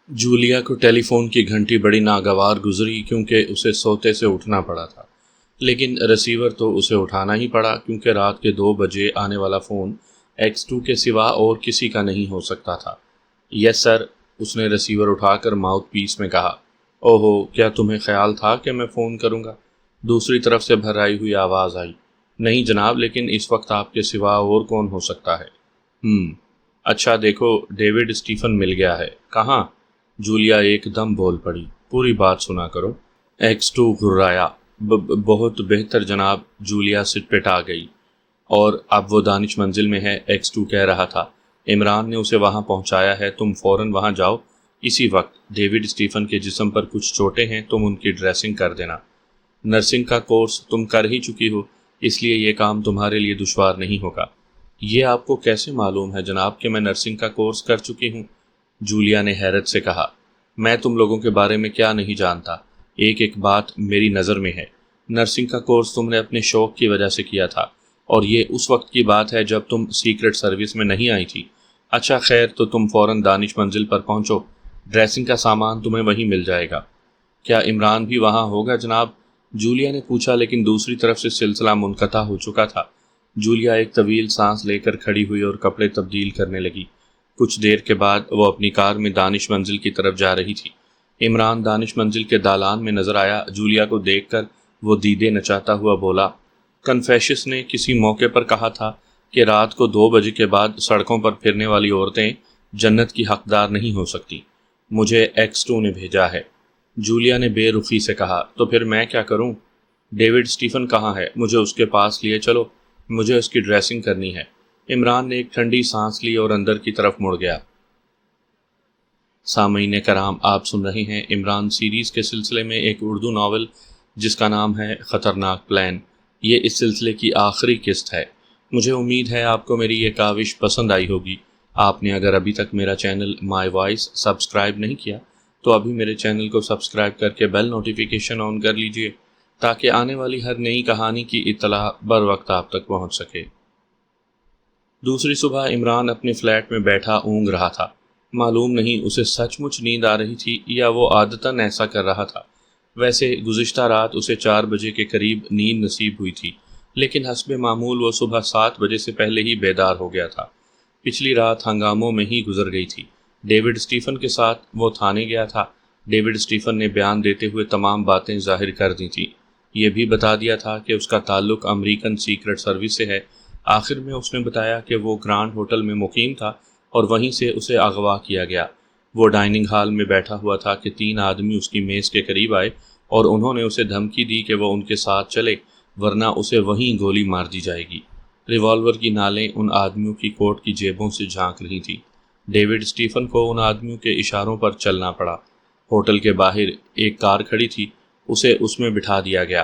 Julia کو ٹیلی phone کی گھنٹی بڑی ناگوار گزری کیونکہ اسے سوتے سے اٹھنا پڑا تھا، لیکن ریسیور تو اسے اٹھانا ہی پڑا کیونکہ رات کے 2 بجے آنے والا فون X2 کے سوا اور کسی کا نہیں ہو سکتا تھا۔ یس سر، اس نے ریسیور اٹھا کر ماؤتھ پیس میں کہا۔ اوہو، کیا تمہیں خیال تھا کہ میں فون کروں گا؟ دوسری طرف سے بھرائی ہوئی آواز آئی۔ نہیں جناب، لیکن اس وقت آپ کے سوا اور کون ہو سکتا ہے؟ اچھا دیکھو، ڈیوڈ اسٹیفن مل گیا ہے۔ کہاں؟ جولیا ایک دم بول پڑی۔ پوری بات سنا کرو۔ X2 گھرایا۔ بہت بہتر جناب۔ جولیا سٹ پٹ آ گئی۔ اور اب وہ دانش منزل میں ہے، X2 کہہ رہا تھا۔ عمران نے اسے وہاں پہنچایا ہے، تم فوراً وہاں جاؤ اسی وقت۔ ڈیوڈ اسٹیفن کے جسم پر کچھ چوٹیں ہیں، تم ان کی ڈریسنگ کر دینا۔ نرسنگ کا کورس تم کر ہی چکی ہو، اس لیے یہ کام تمہارے لیے دشوار نہیں ہوگا۔ یہ آپ کو کیسے معلوم ہے جناب کہ میں نرسنگ کا کورس کر چکی ہوں؟ جولیا نے حیرت سے کہا۔ میں تم لوگوں کے بارے میں کیا نہیں جانتا، ایک ایک بات میری نظر میں ہے۔ نرسنگ کا کورس تم نے اپنے شوق کی وجہ سے کیا تھا، اور یہ اس وقت کی بات ہے جب تم سیکرٹ سروس میں نہیں آئی تھی۔ اچھا خیر، تو تم فوراً دانش منزل پر پہنچو، ڈریسنگ کا سامان تمہیں وہیں مل جائے گا۔ کیا عمران بھی وہاں ہوگا جناب؟ جولیا نے پوچھا، لیکن دوسری طرف سے سلسلہ منقطع ہو چکا تھا۔ جولیا ایک طویل سانس لے کر کھڑی ہوئی اور کپڑے تبدیل کرنے لگی۔ کچھ دیر کے بعد وہ اپنی کار میں دانش منزل کی طرف جا رہی تھی۔ عمران دانش منزل کے دالان میں نظر آیا۔ جولیا کو دیکھ کر وہ دیدے نچاتا ہوا بولا، کنفیشس نے کسی موقع پر کہا تھا کہ رات کو 2 بجے کے بعد سڑکوں پر پھرنے والی عورتیں جنت کی حقدار نہیں ہو سکتی۔ مجھے X2 نے بھیجا ہے۔ جولیا نے بے رخی سے کہا، تو پھر میں کیا کروں؟ ڈیوڈ اسٹیفن کہاں ہے؟ مجھے اس کے پاس لیے چلو، مجھے اس کی ڈریسنگ کرنی ہے۔ عمران نے ایک ٹھنڈی سانس لی اور اندر کی طرف مڑ گیا۔ سامعین کرام، آپ سن رہے ہیں عمران سیریز کے سلسلے میں ایک اردو ناول جس کا نام ہے خطرناک پلان۔ یہ اس سلسلے کی آخری قسط ہے۔ مجھے امید ہے آپ کو میری یہ کاوش پسند آئی ہوگی۔ آپ نے اگر ابھی تک میرا چینل مائی وائس سبسکرائب نہیں کیا تو ابھی میرے چینل کو سبسکرائب کر کے بیل نوٹیفیکیشن آن کر لیجئے تاکہ آنے والی ہر نئی کہانی کی اطلاع بر وقت آپ تک پہنچ سکے۔ دوسری صبح عمران اپنے فلیٹ میں بیٹھا اونگ رہا تھا۔ معلوم نہیں اسے سچ مچ نیند آ رہی تھی یا وہ عادتاً ایسا کر رہا تھا۔ ویسے گزشتہ رات اسے 4 بجے کے قریب نیند نصیب ہوئی تھی، لیکن حسب معمول وہ صبح 7 بجے سے پہلے ہی بیدار ہو گیا تھا۔ پچھلی رات ہنگاموں میں ہی گزر گئی تھی۔ ڈیوڈ اسٹیفن کے ساتھ وہ تھانے گیا تھا۔ ڈیوڈ اسٹیفن نے بیان دیتے ہوئے تمام باتیں ظاہر کر دی تھیں۔ یہ بھی بتا دیا تھا کہ اس کا تعلق امریکن سیکرٹ سروس سے ہے۔ آخر میں اس نے بتایا کہ وہ گرانڈ ہوٹل میں مقیم تھا اور وہیں سے اسے اغوا کیا گیا۔ وہ ڈائننگ ہال میں بیٹھا ہوا تھا کہ 3 آدمی اس کی میز کے قریب آئے اور انہوں نے اسے دھمکی دی کہ وہ ان کے ساتھ چلے ورنہ اسے وہیں گولی مار دی جائے گی۔ ریوالور کی نالیں ان آدمیوں کی کوٹ کی جیبوں سے جھانک رہی تھی۔ ڈیوڈ اسٹیفن کو ان آدمیوں کے اشاروں پر چلنا پڑا۔ ہوٹل کے باہر ایک کار کھڑی تھی، اسے اس میں بٹھا دیا گیا۔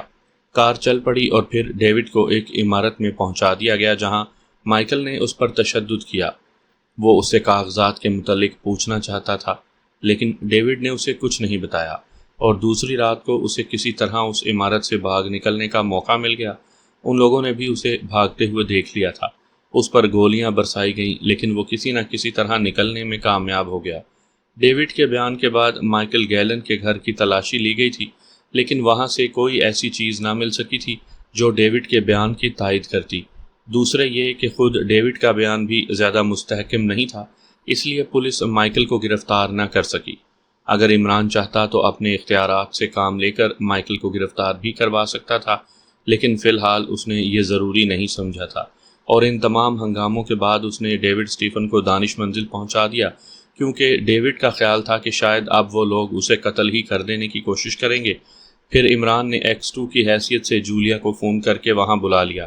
کار چل پڑی اور پھر ڈیوڈ کو ایک عمارت میں پہنچا دیا گیا جہاں مائیکل نے اس پر تشدد کیا۔ وہ اسے کاغذات کے متعلق پوچھنا چاہتا تھا، لیکن ڈیوڈ نے اسے کچھ نہیں بتایا، اور دوسری رات کو اسے کسی طرح اس عمارت سے بھاگ نکلنے کا موقع مل گیا۔ ان لوگوں نے بھی اسے بھاگتے ہوئے دیکھ لیا تھا۔ اس پر گولیاں برسائی گئیں، لیکن وہ کسی نہ کسی طرح نکلنے میں کامیاب ہو گیا۔ ڈیوڈ کے بیان کے بعد مائیکل گیلن کے گھر کی تلاشی لی گئی تھی، لیکن وہاں سے کوئی ایسی چیز نہ مل سکی تھی جو ڈیوڈ کے بیان کی تائید کرتی۔ دوسرے یہ کہ خود ڈیوڈ کا بیان بھی زیادہ مستحکم نہیں تھا، اس لیے پولیس مائیکل کو گرفتار نہ کر سکی۔ اگر عمران چاہتا تو اپنے اختیارات سے کام لے کر مائیکل کو گرفتار بھی کروا سکتا تھا، لیکن فی الحال اس نے یہ ضروری نہیں سمجھا تھا، اور ان تمام ہنگاموں کے بعد اس نے ڈیوڈ اسٹیفن کو دانش منزل پہنچا دیا، کیونکہ ڈیوڈ کا خیال تھا کہ شاید اب وہ لوگ اسے قتل ہی کر دینے کی کوشش کریں گے۔ پھر عمران نے X2 کی حیثیت سے جولیا کو فون کر کے وہاں بلا لیا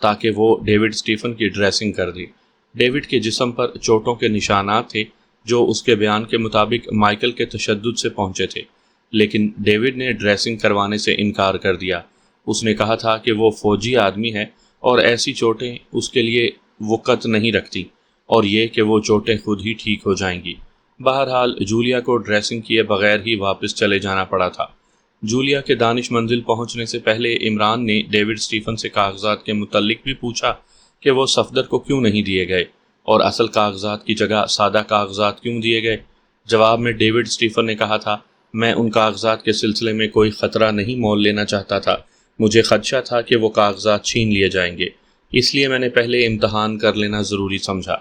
تاکہ وہ ڈیوڈ اسٹیفن کی ڈریسنگ کر دے۔ ڈیوڈ کے جسم پر چوٹوں کے نشانات تھے جو اس کے بیان کے مطابق مائیکل کے تشدد سے پہنچے تھے، لیکن ڈیوڈ نے ڈریسنگ کروانے سے انکار کر دیا۔ اس نے کہا تھا کہ وہ فوجی آدمی ہے اور ایسی چوٹیں اس کے لیے وقت نہیں رکھتی، اور یہ کہ وہ چوٹیں خود ہی ٹھیک ہو جائیں گی۔ بہرحال جولیا کو ڈریسنگ کیے بغیر ہی واپس چلے جانا پڑا تھا۔ جولیا کے دانش منزل پہنچنے سے پہلے عمران نے ڈیوڈ اسٹیفن سے کاغذات کے متعلق بھی پوچھا کہ وہ صفدر کو کیوں نہیں دیے گئے اور اصل کاغذات کی جگہ سادہ کاغذات کیوں دیے گئے۔ جواب میں ڈیوڈ اسٹیفن نے کہا تھا، میں ان کاغذات کے سلسلے میں کوئی خطرہ نہیں مول لینا چاہتا تھا، مجھے خدشہ تھا کہ وہ کاغذات چھین لیے جائیں گے، اس لیے میں نے پہلے امتحان کر لینا ضروری سمجھا۔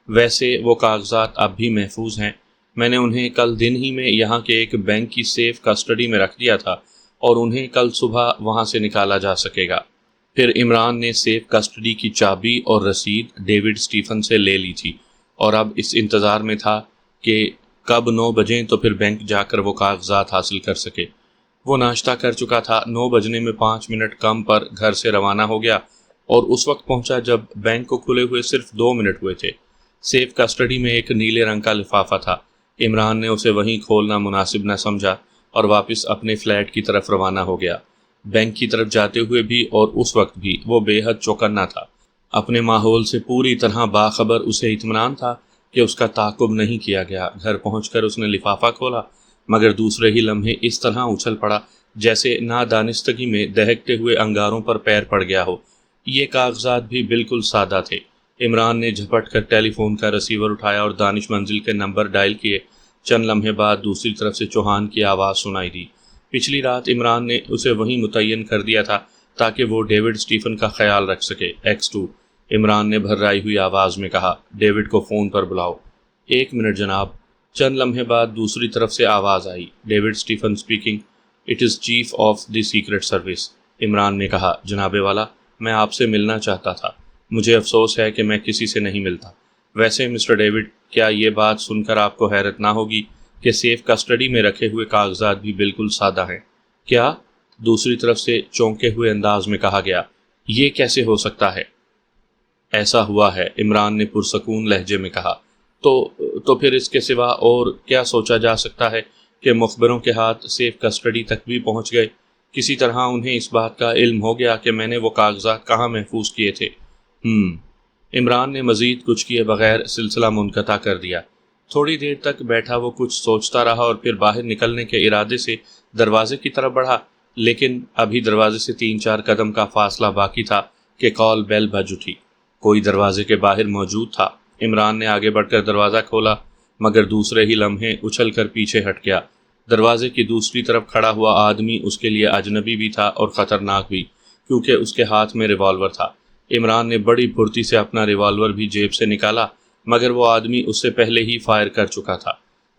ویسے وہ کاغذات اب بھی محفوظ ہیں، میں نے انہیں کل دن ہی میں یہاں کے ایک بینک کی سیف کسٹڈی میں رکھ دیا تھا اور انہیں کل صبح وہاں سے نکالا جا سکے گا۔ پھر عمران نے سیف کسٹڈی کی چابی اور رسید ڈیوڈ اسٹیفن سے لے لی تھی اور اب اس انتظار میں تھا کہ کب 9 بجیں تو پھر بینک جا کر وہ کاغذات حاصل کر سکے۔ وہ ناشتہ کر چکا تھا، 9 بجنے میں 5 منٹ کم پر گھر سے روانہ ہو گیا اور اس وقت پہنچا جب بینک کو کھلے ہوئے صرف 2 منٹ ہوئے تھے۔ سیف کسٹڈی میں ایک نیلے رنگ کا لفافہ تھا۔ عمران نے اسے وہیں کھولنا مناسب نہ سمجھا اور واپس اپنے فلیٹ کی طرف روانہ ہو گیا۔ بینک کی طرف جاتے ہوئے بھی اور اس وقت بھی وہ بے حد چوکنا تھا۔ اپنے ماحول سے پوری طرح باخبر اسے اطمینان تھا کہ اس کا تعاقب نہیں کیا گیا۔ گھر پہنچ کر اس نے لفافہ کھولا، مگر دوسرے ہی لمحے اس طرح اچھل پڑا جیسے نادانستگی میں دہکتے ہوئے انگاروں پر پیر پڑ گیا ہو۔ یہ کاغذات بھی بالکل سادہ تھے۔ عمران نے جھپٹ کر ٹیلی فون کا ریسیور اٹھایا اور دانش منزل کے نمبر ڈائل کیے۔ چند لمحے بعد دوسری طرف سے چوہان کی آواز سنائی دی۔ پچھلی رات عمران نے اسے وہیں متعین کر دیا تھا تاکہ وہ ڈیوڈ اسٹیفن کا خیال رکھ سکے۔ X2 عمران نے بھرائی ہوئی آواز میں کہا، ڈیوڈ کو فون پر بلاؤ۔ 1 منٹ جناب۔ چند لمحے بعد دوسری طرف سے آواز آئی، David Stephen speaking, it is chief of the secret service. Imran نے کہا، جناب والا، میں آپ سے ملنا چاہتا تھا، مجھے افسوس ہے کہ میں کسی سے نہیں ملتا۔ ویسے مسٹر ڈیوڈ، کیا یہ بات سن کر آپ کو حیرت نہ ہوگی کہ سیف کسٹڈی میں رکھے ہوئے کاغذات بھی بالکل سادہ ہیں؟ کیا؟ دوسری طرف سے چونکے ہوئے انداز میں کہا گیا، یہ کیسے ہو سکتا ہے؟ ایسا ہوا ہے، عمران نے پرسکون لہجے میں کہا۔ تو پھر اس کے سوا اور کیا سوچا جا سکتا ہے کہ مخبروں کے ہاتھ سیف کسٹڈی تک بھی پہنچ گئے؟ کسی طرح انہیں اس بات کا علم ہو گیا کہ میں نے وہ کاغذات کہاں محفوظ کیے تھے۔ عمران نے مزید کچھ کیے بغیر سلسلہ منقطع کر دیا۔ تھوڑی دیر تک بیٹھا وہ کچھ سوچتا رہا اور پھر باہر نکلنے کے ارادے سے دروازے کی طرف بڑھا، لیکن ابھی دروازے سے 3-4 قدم کا فاصلہ باقی تھا کہ کال بیل بج اٹھی۔ کوئی دروازے کے باہر موجود تھا۔ عمران نے آگے بڑھ کر دروازہ کھولا، مگر دوسرے ہی لمحے اچھل کر پیچھے ہٹ گیا۔ دروازے کی دوسری طرف کھڑا ہوا آدمی اس کے لیے اجنبی بھی تھا اور خطرناک بھی، کیونکہ اس کے ہاتھ میں ریوالور تھا۔ عمران نے بڑی پھرتی سے اپنا ریوالور بھی جیب سے نکالا، مگر وہ آدمی اس سے پہلے ہی فائر کر چکا تھا۔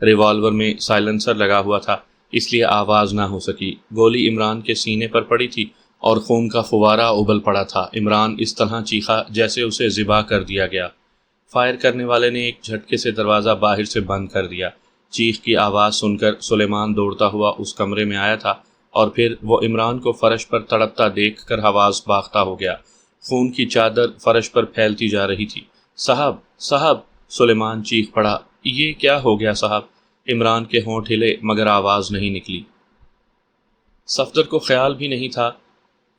ریوالور میں سائلنسر لگا ہوا تھا، اس لیے آواز نہ ہو سکی۔ گولی عمران کے سینے پر پڑی تھی اور خون کا فوارہ ابل پڑا تھا۔ عمران اس طرح چیخا جیسے اسے ذبح کر دیا گیا۔ فائر کرنے والے نے ایک جھٹکے سے دروازہ باہر سے بند کر دیا۔ چیخ کی آواز سن کر سلیمان دوڑتا ہوا اس کمرے میں آیا تھا اور پھر وہ عمران کو فرش پر تڑپتا دیکھ کر حواس باختہ ہو گیا۔ خون کی چادر فرش پر پھیلتی جا رہی تھی۔ صاحب، صاحب، سلیمان چیخ پڑا، یہ کیا ہو گیا صاحب؟ عمران کے ہونٹ ہلے مگر آواز نہیں نکلی۔ صفدر کو خیال بھی نہیں تھا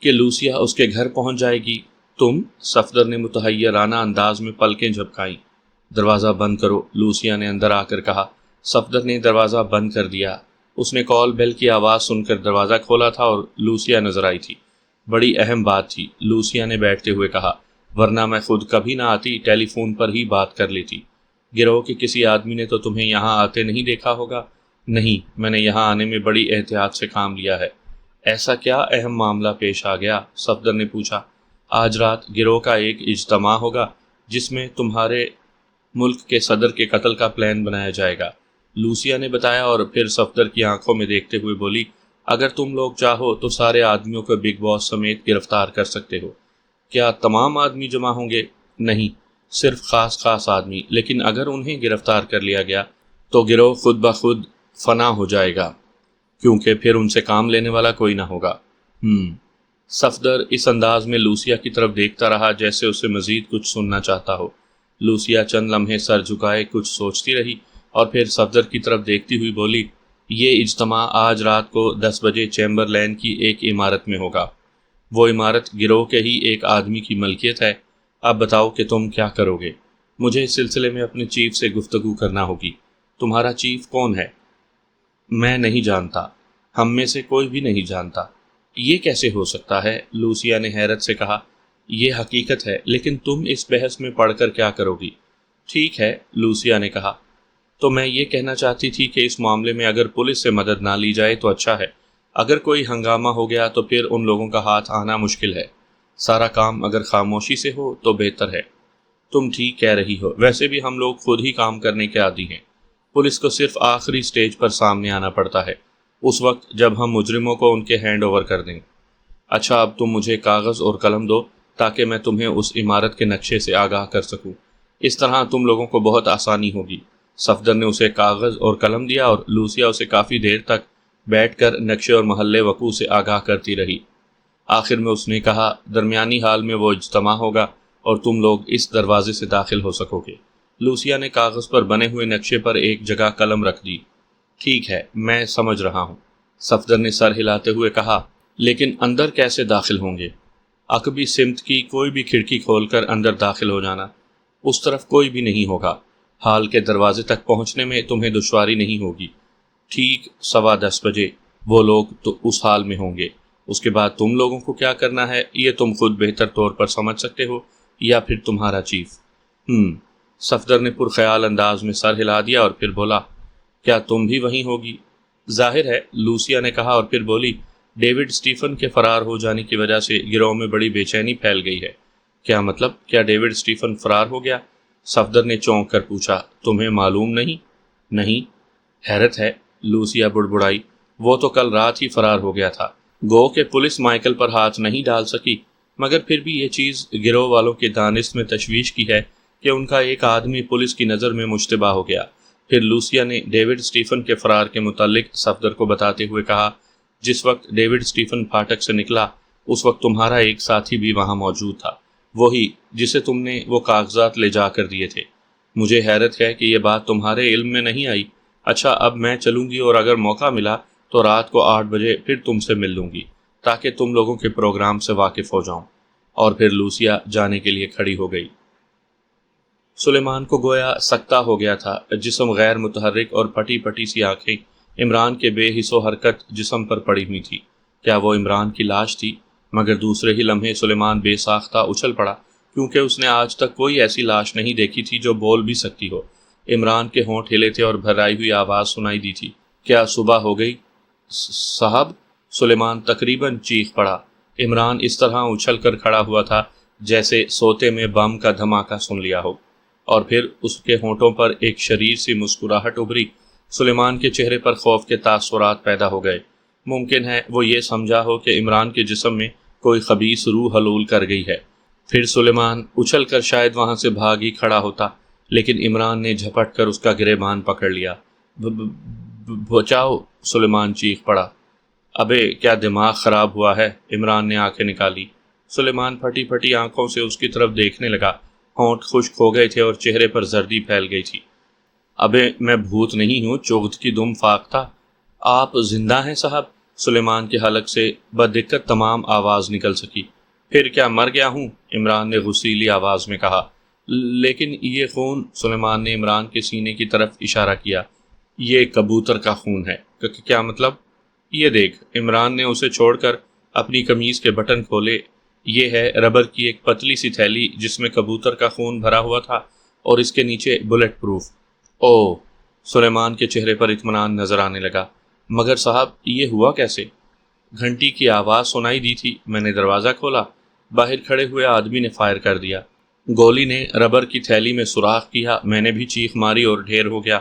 کہ لوسیا اس کے گھر پہنچ جائے گی۔ تم؟ صفدر نے متحیرانہ انداز میں پلکیں جھپکائیں۔ دروازہ بند کرو، لوسیا نے اندر آ کر کہا۔ صفدر نے دروازہ بند کر دیا۔ اس نے کال بیل کی آواز سن کر دروازہ کھولا تھا اور لوسیا نظر آئی تھی۔ بڑی اہم بات تھی، لوسیا نے بیٹھتے ہوئے کہا، ورنہ میں خود کبھی نہ آتی، ٹیلی فون پر ہی بات کر لیتی۔ گروہ کے کسی آدمی نے تو تمہیں یہاں آتے نہیں دیکھا ہوگا؟ نہیں، میں نے یہاں آنے میں بڑی احتیاط سے کام لیا ہے۔ ایسا کیا اہم معاملہ پیش آ گیا؟ صفدر نے پوچھا۔ آج رات گروہ کا ایک اجتماع ہوگا جس میں تمہارے ملک کے صدر کے قتل کا پلان بنایا جائے گا، لوسیا نے بتایا، اور پھر صفدر کی آنکھوں میں دیکھتے ہوئے بولی، اگر تم لوگ چاہو تو سارے آدمیوں کو بگ باس سمیت گرفتار کر سکتے ہو۔ کیا تمام آدمی جمع ہوں گے؟ نہیں، صرف خاص آدمی، لیکن اگر انہیں گرفتار کر لیا گیا تو گروہ خود بخود فنا ہو جائے گا، کیونکہ پھر ان سے کام لینے والا کوئی نہ ہوگا۔ صفدر اس انداز میں لوسیا کی طرف دیکھتا رہا جیسے اسے مزید کچھ سننا چاہتا ہو۔ لوسیا چند لمحے سر جھکائے کچھ سوچتی رہی اور پھر صفدر کی طرف دیکھتی ہوئی بولی، یہ اجتماع آج رات کو 10 بجے چیمبر لین کی ایک عمارت میں ہوگا۔ وہ عمارت گروہ کے ہی ایک آدمی کی ملکیت ہے۔ اب بتاؤ کہ تم کیا کرو گے؟ مجھے اس سلسلے میں اپنے چیف سے گفتگو کرنا ہوگی۔ تمہارا چیف کون ہے؟ میں نہیں جانتا، ہم میں سے کوئی بھی نہیں جانتا۔ یہ کیسے ہو سکتا ہے؟ لوسیا نے حیرت سے کہا۔ یہ حقیقت ہے، لیکن تم اس بحث میں پڑھ کر کیا کرو گی؟ ٹھیک ہے، لوسیا نے کہا، تو میں یہ کہنا چاہتی تھی کہ اس معاملے میں اگر پولیس سے مدد نہ لی جائے تو اچھا ہے۔ اگر کوئی ہنگامہ ہو گیا تو پھر ان لوگوں کا ہاتھ آنا مشکل ہے۔ سارا کام اگر خاموشی سے ہو تو بہتر ہے۔ تم ٹھیک کہہ رہی ہو، ویسے بھی ہم لوگ خود ہی کام کرنے کے عادی ہیں۔ پولیس کو صرف آخری سٹیج پر سامنے آنا پڑتا ہے، اس وقت جب ہم مجرموں کو ان کے ہینڈ اوور کر دیں۔ اچھا، اب تم مجھے کاغذ اور قلم دو تاکہ میں تمہیں اس عمارت کے نقشے سے آگاہ کر سکوں۔ اس طرح تم لوگوں کو بہت آسانی ہوگی۔ صفدر نے اسے کاغذ اور قلم دیا اور لوسیا اسے کافی دیر تک بیٹھ کر نقشے اور محلے وقوع سے آگاہ کرتی رہی۔ آخر میں اس نے کہا، درمیانی حال میں وہ اجتماع ہوگا اور تم لوگ اس دروازے سے داخل ہو سکو گے۔ لوسیا نے کاغذ پر بنے ہوئے نقشے پر ایک جگہ قلم رکھ دی۔ ٹھیک ہے، میں سمجھ رہا ہوں، صفدر نے سر ہلاتے ہوئے کہا، لیکن اندر کیسے داخل ہوں گے؟ عقبی سمت کی کوئی بھی کھڑکی کھول کر اندر داخل ہو جانا۔ اس طرف کوئی بھی نہیں ہوگا۔ ہال کے دروازے تک پہنچنے میں تمہیں دشواری نہیں ہوگی۔ ٹھیک 10:15 بجے وہ لوگ تو اس حال میں ہوں گے۔ اس کے بعد تم لوگوں کو کیا کرنا ہے یہ تم خود بہتر طور پر سمجھ سکتے ہو، یا پھر تمہارا چیف؟ صفدر نے پرخیال انداز میں سر ہلا دیا اور پھر بولا، کیا تم بھی وہیں ہوگی؟ ظاہر ہے، لوسیا نے کہا اور پھر بولی، ڈیوڈ اسٹیفن کے فرار ہو جانے کی وجہ سے گروہ میں بڑی بے چینی پھیل گئی ہے۔ کیا مطلب؟ کیا ڈیوڈ اسٹیفن فرار ہو گیا؟ صفدر نے چونک کر پوچھا، تمہیں معلوم نہیں؟ نہیں؟ حیرت ہے، لوسیا بڑبڑائی، وہ تو کل رات ہی فرار ہو گیا تھا۔ گو کہ پولیس مائیکل پر ہاتھ نہیں ڈال سکی، مگر پھر بھی یہ چیز گروہ والوں کے دانست میں تشویش کی ہے کہ ان کا ایک آدمی پولیس کی نظر میں مشتبہ ہو گیا۔ پھر لوسیا نے ڈیوڈ اسٹیفن کے فرار کے متعلق صفدر کو بتاتے ہوئے کہا، جس وقت ڈیوڈ اسٹیفن پھاٹک سے نکلا اس وقت تمہارا ایک ساتھی بھی وہاں موجود تھا، وہی جسے تم نے وہ کاغذات لے جا کر دیے تھے۔ مجھے حیرت ہے کہ یہ بات تمہارے علم میں نہیں آئی۔ اچھا، اب میں چلوں گی اور اگر موقع ملا تو رات کو 8 بجے پھر تم سے مل لوں گی تاکہ تم لوگوں کے پروگرام سے واقف ہو جاؤں۔ اور پھر لوسیا جانے کے لیے کھڑی ہو گئی۔ سلیمان کو گویا سکتہ ہو گیا تھا، جسم غیر متحرک اور پھٹی پھٹی سی آنکھیں عمران کے بے حس و حرکت جسم پر پڑی ہوئی تھی۔ کیا وہ عمران کی لاش تھی؟ مگر دوسرے ہی لمحے سلیمان بے ساختہ اچھل پڑا، کیونکہ اس نے آج تک کوئی ایسی لاش نہیں دیکھی تھی جو بول بھی سکتی ہو۔ عمران کے ہونٹ ہلے تھے اور بھرائی ہوئی آواز سنائی دی تھی، کیا صبح ہو گئی صاحب؟ سلیمان تقریباً چیخ پڑا۔ عمران اس طرح اچھل کر کھڑا ہوا تھا جیسے سوتے میں بم کا دھماکہ سن لیا ہو، اور پھر اس کے ہونٹوں پر ایک شریر سی مسکراہٹ ابھری۔ سلیمان کے چہرے پر خوف کے تاثرات پیدا ہو گئے۔ ممکن ہے وہ یہ سمجھا ہو کہ عمران کے جسم میں کوئی خبیث روح حلول کر گئی ہے۔ پھر سلیمان اچھل کر شاید وہاں سے بھاگ ہی کھڑا ہوتا، لیکن عمران نے جھپٹ کر اس کا گریبان پکڑ لیا۔ بچاؤ! سلیمان چیخ پڑا۔ ابے کیا دماغ خراب ہوا ہے؟ عمران نے آنکھیں نکالی۔ سلیمان پھٹی پھٹی آنکھوں سے اس کی طرف دیکھنے لگا۔ ہونٹ خشک ہو گئے تھے اور چہرے پر زردی پھیل گئی تھی۔ ابے میں بھوت نہیں ہوں، چغد کی دم فاختہ۔ آپ زندہ ہیں صاحب؟ سلیمان کے حلق سے بدقت تمام آواز نکل سکی۔ پھر کیا مر گیا ہوں؟ عمران نے غصیلی آواز میں کہا۔ لیکن یہ خون، سلیمان نے عمران کے سینے کی طرف اشارہ کیا، یہ کبوتر کا خون ہے۔ کیا مطلب؟ یہ دیکھ۔ عمران نے اسے چھوڑ کر اپنی قمیض کے بٹن کھولے۔ یہ ہے ربر کی ایک پتلی سی تھیلی جس میں کبوتر کا خون بھرا ہوا تھا اور اس کے نیچے بلٹ پروف۔ اوہ! سلیمان کے چہرے پر اطمینان نظر آنے لگا۔ مگر صاحب یہ ہوا کیسے؟ گھنٹی کی آواز سنائی دی تھی، میں نے دروازہ کھولا، باہر کھڑے ہوئے آدمی نے فائر کر دیا۔ گولی نے ربر کی تھیلی میں سوراخ کیا، میں نے بھی چیخ ماری اور ڈھیر ہو گیا۔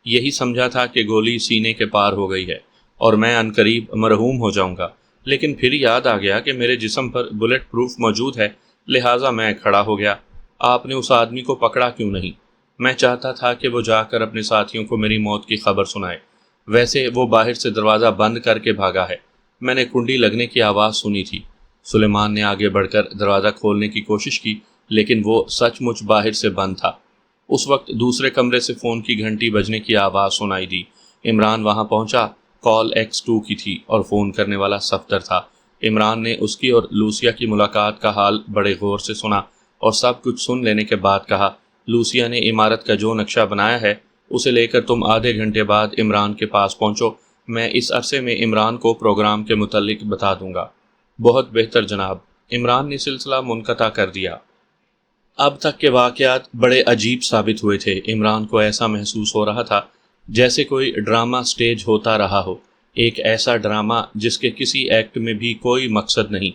یہی سمجھا تھا کہ گولی سینے کے پار ہو گئی ہے اور میں عنقریب مرحوم ہو جاؤں گا، لیکن پھر یاد آ گیا کہ میرے جسم پر بلٹ پروف موجود ہے، لہٰذا میں کھڑا ہو گیا۔ آپ نے اس آدمی کو پکڑا کیوں نہیں؟ میں چاہتا تھا کہ وہ جا کر اپنے ساتھیوں کو میری موت کی خبر سنائے۔ ویسے وہ باہر سے دروازہ بند کر کے بھاگا ہے، میں نے کنڈی لگنے کی آواز سنی تھی۔ سلیمان نے آگے بڑھ کر دروازہ کھولنے کی کوشش کی، لیکن وہ سچ مچ باہر سے بند تھا۔ اس وقت دوسرے کمرے سے فون کی گھنٹی بجنے کی آواز سنائی دی۔ عمران وہاں پہنچا۔ کال X2 کی تھی اور فون کرنے والا صفدر تھا۔ عمران نے اس کی اور لوسیا کی ملاقات کا حال بڑے غور سے سنا اور سب کچھ سن لینے کے بعد کہا، لوسیا نے عمارت کا جو نقشہ بنایا ہے اسے لے کر تم آدھے گھنٹے بعد عمران کے پاس پہنچو، میں اس عرصے میں عمران کو پروگرام کے متعلق بتا دوں گا۔ بہت بہتر جناب۔ عمران نے سلسلہ منقطع کر دیا۔ اب تک کے واقعات بڑے عجیب ثابت ہوئے تھے۔ عمران کو ایسا محسوس ہو رہا تھا جیسے کوئی ڈرامہ سٹیج ہوتا رہا ہو، ایک ایسا ڈرامہ جس کے کسی ایکٹ میں بھی کوئی مقصد نہیں،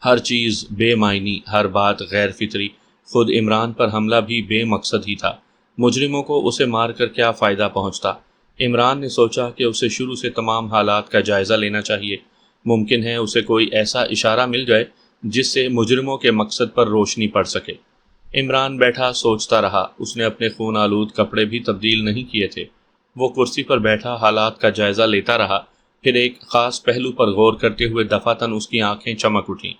ہر چیز بے معنی، ہر بات غیر فطری۔ خود عمران پر حملہ بھی بے مقصد ہی تھا، مجرموں کو اسے مار کر کیا فائدہ پہنچتا؟ عمران نے سوچا کہ اسے شروع سے تمام حالات کا جائزہ لینا چاہیے، ممکن ہے اسے کوئی ایسا اشارہ مل جائے جس سے مجرموں کے مقصد پر روشنی پڑ سکے۔ عمران بیٹھا سوچتا رہا، اس نے اپنے خون آلود کپڑے بھی تبدیل نہیں کیے تھے۔ وہ کرسی پر بیٹھا حالات کا جائزہ لیتا رہا، پھر ایک خاص پہلو پر غور کرتے ہوئے دفعتاً اس کی آنکھیں چمک اٹھیں،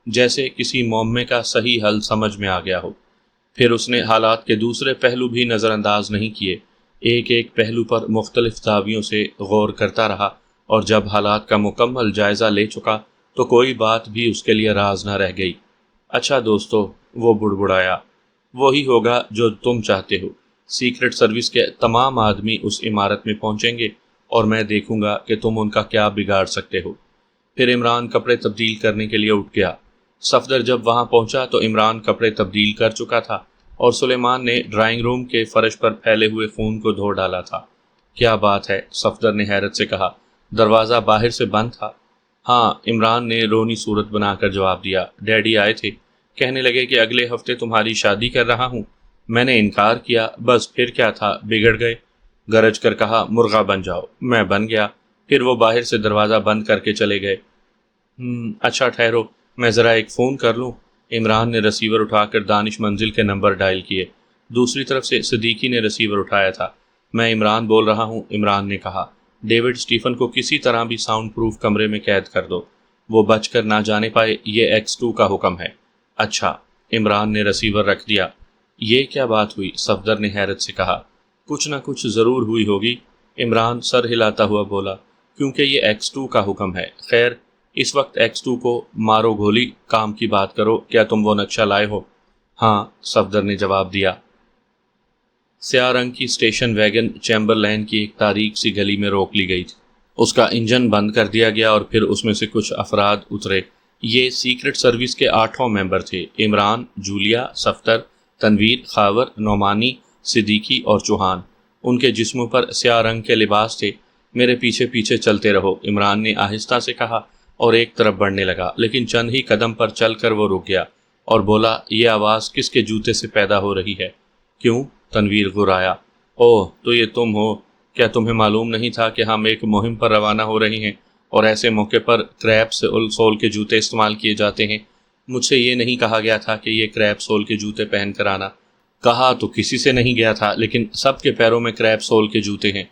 جیسے کسی معمے کا صحیح حل سمجھ میں آ گیا ہو۔ پھر اس نے حالات کے دوسرے پہلو بھی نظر انداز نہیں کیے، ایک ایک پہلو پر مختلف زاویوں سے غور کرتا رہا، اور جب حالات کا مکمل جائزہ لے چکا تو کوئی بات بھی اس کے لیے راز نہ رہ گئی۔ اچھا دوستو، وہ بڑبڑایا، وہی ہوگا جو تم چاہتے ہو۔ سیکرٹ سروس کے تمام آدمی اس عمارت میں پہنچیں گے اور میں دیکھوں گا کہ تم ان کا کیا بگاڑ سکتے ہو۔ پھر عمران کپڑے تبدیل کرنے کے لیے اٹھ گیا۔ صفدر جب وہاں پہنچا تو عمران کپڑے تبدیل کر چکا تھا اور سلیمان نے ڈرائنگ روم کے فرش پر پھیلے ہوئے خون کو دھو ڈالا تھا۔ کیا بات ہے؟ صفدر نے حیرت سے کہا۔ دروازہ باہر سے بند تھا۔ ہاں، عمران نے رونی صورت بنا کر جواب دیا۔ ڈیڈی آئے تھے، کہنے لگے کہ اگلے ہفتے تمہاری شادی کر رہا ہوں۔ میں نے انکار کیا، بس پھر کیا تھا، بگڑ گئے۔ گرج کر کہا، مرغا بن جاؤ۔ میں بن گیا۔ پھر وہ باہر سے دروازہ بند کر کے چلے گئے۔ اچھا ٹھہرو، میں ذرا ایک فون کر لوں۔ عمران نے رسیور اٹھا کر دانش منزل کے نمبر ڈائل کیے۔ دوسری طرف سے صدیقی نے رسیور اٹھایا تھا۔ میں عمران بول رہا ہوں، عمران نے کہا۔ ڈیوڈ اسٹیفن کو کسی طرح بھی ساؤنڈ پروف کمرے میں قید کر دو، وہ بچ کر نہ جانے پائے، یہ X2 کا حکم ہے۔ اچھا، عمران نے رسیور رکھ دیا۔ یہ کیا بات ہوئی؟ صفدر نے حیرت سے کہا۔ کچھ نہ کچھ ضرور ہوئی ہوگی، عمران سر ہلاتا ہوا بولا، کیونکہ یہ X2 کا حکم ہے۔ خیر، اس وقت X2 کو مارو گولی، کام کی بات کرو، کیا تم وہ نقشہ لائے ہو؟ ہاں، صفدر نے جواب دیا۔ سیاہ رنگ کی اسٹیشن ویگن چیمبر لین کی ایک تاریک سی گلی میں روک لی گئی تھی۔ اس کا انجن بند کر دیا گیا اور پھر اس میں سے کچھ افراد اترے۔ یہ سیکرٹ سروس کے 8 ممبر تھے، عمران، جولیا، صفدر، تنویر، خاور، نعمانی، صدیقی اور چوہان۔ ان کے جسموں پر سیاہ رنگ کے لباس تھے۔ میرے پیچھے پیچھے چلتے رہو، عمران نے آہستہ سے کہا اور ایک طرف بڑھنے لگا، لیکن چند ہی قدم پر چل کر وہ رک گیا اور بولا، یہ آواز کس کے جوتے سے پیدا ہو رہی ہے؟ کیوں؟ تنویر غرایا۔ اوہ، تو یہ تم ہو؟ کیا تمہیں معلوم نہیں تھا کہ ہم ایک مہم پر روانہ ہو رہے ہیں اور ایسے موقع پر کریپ سول کے جوتے استعمال کیے جاتے ہیں؟ مجھ سے یہ نہیں کہا گیا تھا کہ یہ کریپ سول کے جوتے پہن کر آنا۔ کہا تو کسی سے نہیں گیا تھا، لیکن سب کے پیروں میں کریپ سول کے جوتے ہیں۔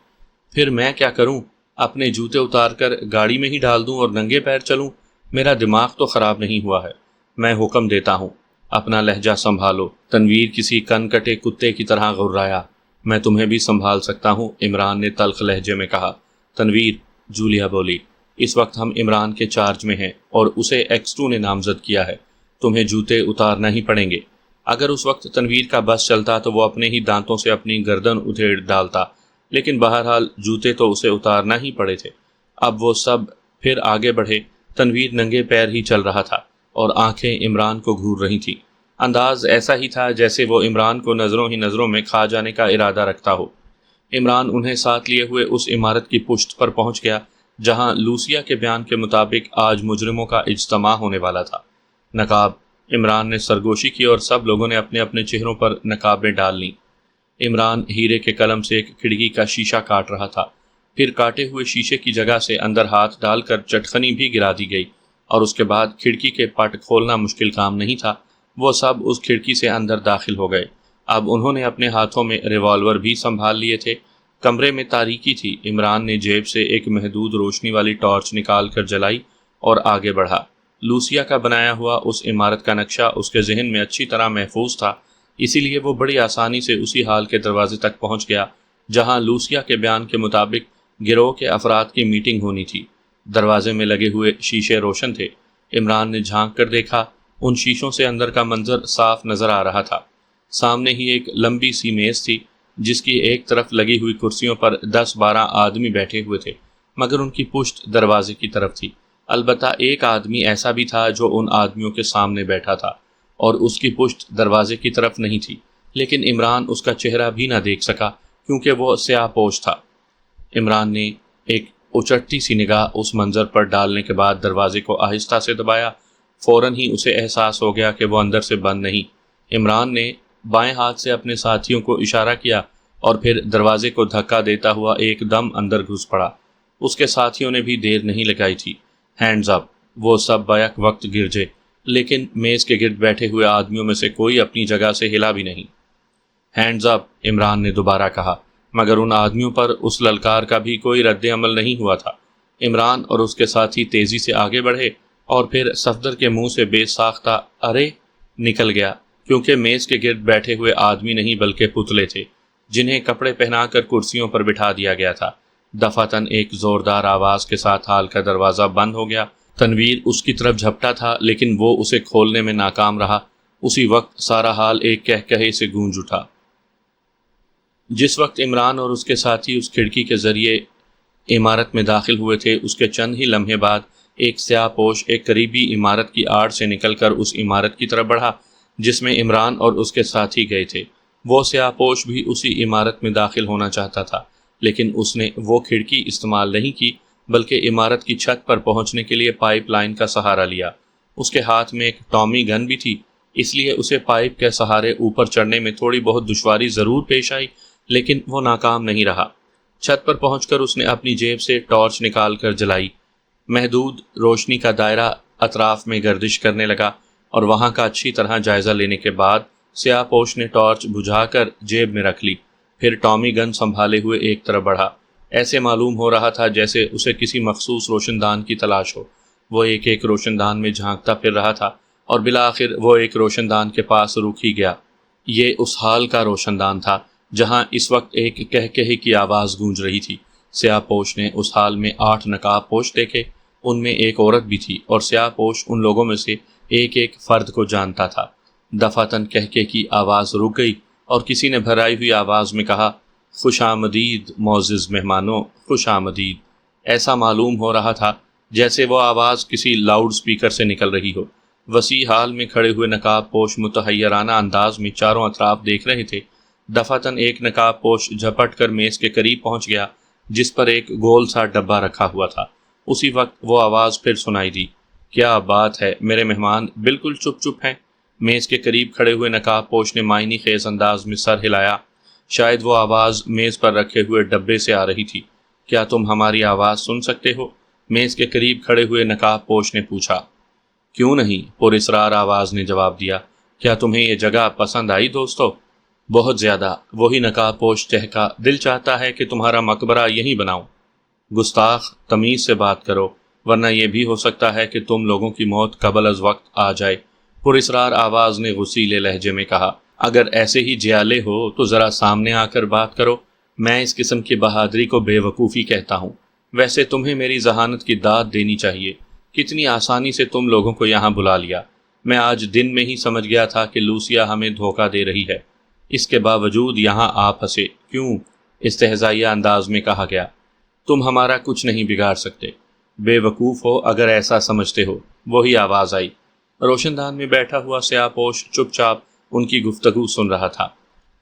پھر میں کیا کروں؟ اپنے جوتے اتار کر گاڑی میں ہی ڈال دوں اور ننگے پیر چلوں؟ میرا دماغ تو خراب نہیں ہوا ہے۔ میں حکم دیتا ہوں، اپنا لہجہ سنبھالو۔ تنویر کسی کن کٹے کتے کی طرح غرایا۔ میں تمہیں بھی سنبھال سکتا ہوں، عمران نے تلخ لہجے میں کہا۔ تنویر، جولیا بولی، اس وقت ہم عمران کے چارج میں ہیں اور اسے X2 نے نامزد کیا ہے، تمہیں جوتے اتارنا ہی پڑیں گے۔ اگر اس وقت تنویر کا بس چلتا تو وہ اپنے ہی دانتوں سے اپنی گردن ادھیڑ ڈالتا، لیکن بہرحال جوتے تو اسے اتارنا ہی پڑے تھے۔ اب وہ سب پھر آگے بڑھے۔ تنویر ننگے پیر ہی چل رہا تھا اور آنکھیں عمران کو گھور رہی تھیں۔ انداز ایسا ہی تھا جیسے وہ عمران کو نظروں ہی نظروں میں کھا جانے کا ارادہ رکھتا ہو۔ عمران انہیں ساتھ لیے ہوئے اس عمارت کی پشت پر پہنچ گیا جہاں لوسیا کے بیان کے مطابق آج مجرموں کا اجتماع ہونے والا تھا۔ نقاب، عمران نے سرگوشی کی اور سب لوگوں نے اپنے اپنے چہروں پر نقابیں ڈال لیں۔ عمران ہیرے کے قلم سے ایک کھڑکی کا شیشہ کاٹ رہا تھا، پھر کاٹے ہوئے شیشے کی جگہ سے اندر ہاتھ ڈال کر چٹخنی بھی گرا دی گئی، اور اس کے بعد کھڑکی کے پٹ کھولنا مشکل کام نہیں تھا۔ وہ سب اس کھڑکی سے اندر داخل ہو گئے۔ اب انہوں نے اپنے ہاتھوں میں ریوالور بھی سنبھال لیے تھے۔ کمرے میں تاریکی تھی۔ عمران نے جیب سے ایک محدود روشنی والی ٹارچ نکال کر جلائی اور آگے بڑھا۔ لوسیا کا بنایا ہوا اس عمارت کا نقشہ اس کے ذہن میں اچھی طرح محفوظ تھا، اسی لیے وہ بڑی آسانی سے اسی حال کے دروازے تک پہنچ گیا جہاں لوسیا کے بیان کے مطابق گروہ کے افراد کی میٹنگ ہونی تھی۔ دروازے میں لگے ہوئے شیشے روشن تھے۔ عمران نے جھانک کر دیکھا، ان شیشوں سے اندر کا منظر صاف نظر آ رہا تھا۔ سامنے ہی ایک لمبی سی میز تھی جس کی ایک طرف لگی ہوئی کرسیوں پر 10-12 آدمی بیٹھے ہوئے تھے، مگر ان کی پشت دروازے کی طرف تھی۔ البتہ ایک آدمی ایسا بھی تھا جو ان آدمیوں کے سامنے بیٹھا تھا۔ اور اس کی پشت دروازے کی طرف نہیں تھی، لیکن عمران اس کا چہرہ بھی نہ دیکھ سکا کیونکہ وہ سیاہ پوش تھا۔ عمران نے ایک اچٹتی سی نگاہ اس منظر پر ڈالنے کے بعد دروازے کو آہستہ سے دبایا۔ فوراً ہی اسے احساس ہو گیا کہ وہ اندر سے بند نہیں۔ عمران نے بائیں ہاتھ سے اپنے ساتھیوں کو اشارہ کیا اور پھر دروازے کو دھکا دیتا ہوا ایک دم اندر گھس پڑا۔ اس کے ساتھیوں نے بھی دیر نہیں لگائی تھی۔ ہینڈز اپ! وہ سب بیک وقت گرجے، لیکن میز کے گرد بیٹھے ہوئے آدمیوں میں سے کوئی اپنی جگہ سے ہلا بھی نہیں۔ ہینڈز اپ! عمران نے دوبارہ کہا، مگر ان آدمیوں پر اس للکار کا بھی کوئی رد عمل نہیں ہوا تھا۔ عمران اور اس کے ساتھی تیزی سے آگے بڑھے اور پھر صفدر کے منہ سے بے ساختہ ارے نکل گیا، کیونکہ میز کے گرد بیٹھے ہوئے آدمی نہیں بلکہ پتلے تھے جنہیں کپڑے پہنا کر کرسیوں پر بٹھا دیا گیا تھا۔ دفعتاً ایک زوردار آواز کے ساتھ ہال کا دروازہ بند ہو گیا۔ تنویر اس کی طرف جھپٹا تھا لیکن وہ اسے کھولنے میں ناکام رہا۔ اسی وقت سارا ہال ایک کہکہے سے گونج اٹھا۔ جس وقت عمران اور اس کے ساتھی اس کھڑکی کے ذریعے عمارت میں داخل ہوئے تھے، اس کے چند ہی لمحے بعد ایک سیاہ پوش ایک قریبی عمارت کی آڑ سے نکل کر اس عمارت کی طرف بڑھا جس میں عمران اور اس کے ساتھی گئے تھے۔ وہ سیاہ پوش بھی اسی عمارت میں داخل ہونا چاہتا تھا، لیکن اس نے وہ کھڑکی استعمال نہیں کی بلکہ عمارت کی چھت پر پہنچنے کے لیے پائپ لائن کا سہارا لیا۔ اس کے ہاتھ میں ایک ٹامی گن بھی تھی، اس لیے اسے پائپ کے سہارے اوپر چڑھنے میں تھوڑی بہت دشواری ضرور پیش آئی، لیکن وہ ناکام نہیں رہا۔ چھت پر پہنچ کر اس نے اپنی جیب سے ٹارچ نکال کر جلائی۔ محدود روشنی کا دائرہ اطراف میں گردش کرنے لگا اور وہاں کا اچھی طرح جائزہ لینے کے بعد سیاہ پوش نے ٹارچ بجھا کر جیب میں رکھ لی، پھر ٹامی گن سنبھالے ہوئے ایک طرف بڑھا۔ ایسے معلوم ہو رہا تھا جیسے اسے کسی مخصوص روشن دان کی تلاش ہو۔ وہ ایک روشن دان میں جھانکتا پھر رہا تھا اور بالآخر وہ ایک روشن دان کے پاس رک ہی گیا۔ یہ اس حال کا روشن دان تھا جہاں اس وقت ایک کہکہے کی آواز گونج رہی تھی۔ سیاہ پوش نے اس حال میں 8 نقاب پوش دیکھے، ان میں ایک عورت بھی تھی اور سیاہ پوش ان لوگوں میں سے ایک فرد کو جانتا تھا۔ دفعتاً کہکہے کی آواز رک گئی اور کسی نے بھرائی ہوئی آواز میں کہا، خوش آمدید معزز مہمانوں، خوش آمدید۔ ایسا معلوم ہو رہا تھا جیسے وہ آواز کسی لاؤڈ سپیکر سے نکل رہی ہو۔ وسیع ہال میں کھڑے ہوئے نقاب پوش متحیرانہ انداز میں چاروں اطراف دیکھ رہے تھے۔ دفعتاً ایک نقاب پوش جھپٹ کر میز کے قریب پہنچ گیا جس پر ایک گول سا ڈبہ رکھا ہوا تھا۔ اسی وقت وہ آواز پھر سنائی دی، کیا بات ہے میرے مہمان بالکل چپ چپ ہیں۔ میز کے قریب کھڑے ہوئے نقاب پوش نے معنی خیز انداز میں سر ہلایا۔ شاید وہ آواز میز پر رکھے ہوئے ڈبے سے آ رہی تھی۔ کیا تم ہماری آواز سن سکتے ہو؟ میز کے قریب کھڑے ہوئے نقاب پوش نے پوچھا۔ کیوں نہیں، پر اسرار آواز نے جواب دیا۔ کیا تمہیں یہ جگہ پسند آئی دوستو؟ بہت زیادہ، وہی نقاب پوش چہکا، دل چاہتا ہے کہ تمہارا مقبرہ یہیں بناؤں۔ گستاخ، تمیز سے بات کرو، ورنہ یہ بھی ہو سکتا ہے کہ تم لوگوں کی موت قبل از وقت آ جائے، پر اسرار آواز نے غصیلے لہجے میں کہا۔ اگر ایسے ہی جیالے ہو تو ذرا سامنے آ کر بات کرو۔ میں اس قسم کی بہادری کو بے وقوفی کہتا ہوں۔ ویسے تمہیں میری ذہانت کی داد دینی چاہیے، کتنی آسانی سے تم لوگوں کو یہاں بلا لیا۔ میں آج دن میں ہی سمجھ گیا تھا کہ لوسیا ہمیں دھوکہ دے رہی ہے، اس کے باوجود یہاں آ پھنسے۔ کیوں؟ استہزائیہ انداز میں کہا گیا۔ تم ہمارا کچھ نہیں بگاڑ سکتے، بے وقوف ہو اگر ایسا سمجھتے ہو۔ وہی آواز آئی۔ روشن دان میں بیٹھا ہوا سیاہ پوش چپ چاپ ان کی گفتگو سن رہا تھا۔